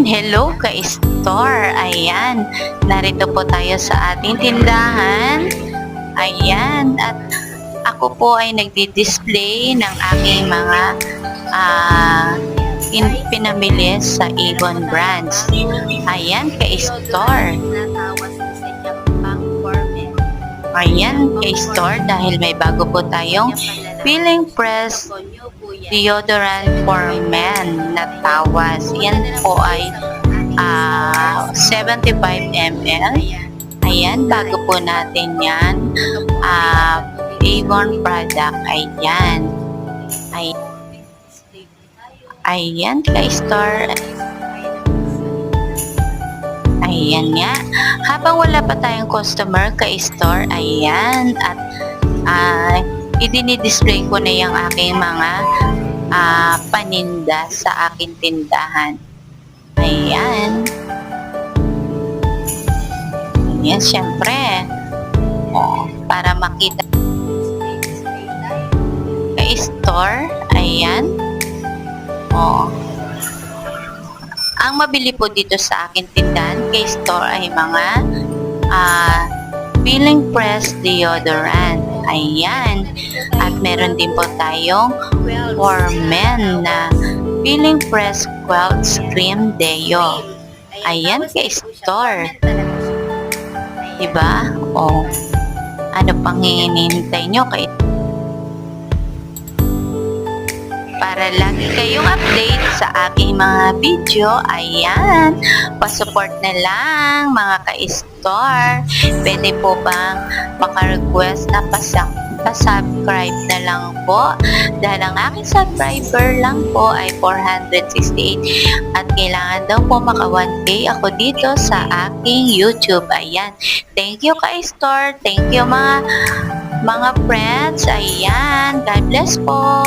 Ayan, hello ka-store. Ayan, narito po tayo sa ating tindahan. Ayan, at ako po ay nagdi-display ng aking mga pinamili sa Avon Brands. Ayan, ka-store. Ayan, ka-store, dahil may bago po tayong Feeling Press deodorant for men na tawas. Yan po ay 75 ml. Ayan, bago po natin yan. Avon product. Ayan. Ayan, ka-store. Ayan nga. Habang wala pa tayong customer, ka-store, ayan. At idinidisplay ko na yung aking mga paninda sa aking tindahan. Ayan. Ayan, syempre. Para makita ka-store. Ayan. Ang mabili po dito sa aking tindahan, ka-store, ay mga Feeling Press deodorant. Ayan. At meron din po tayong for men na Feeling Press Quelts Cream Deo. Ayan, ka-store. Diba? Ano pang hinihintay nyo para lagi kayong update sa aking mga video? Ayan, pasupport na lang mga ka-store. Pwede po bang maka-request na pa-subscribe na lang po, dahil ang aking subscriber lang po ay 468 at kailangan daw po maka 1K ako dito sa aking YouTube. Ayan, thank you ka-store, thank you mga friends. Ayan, God bless po.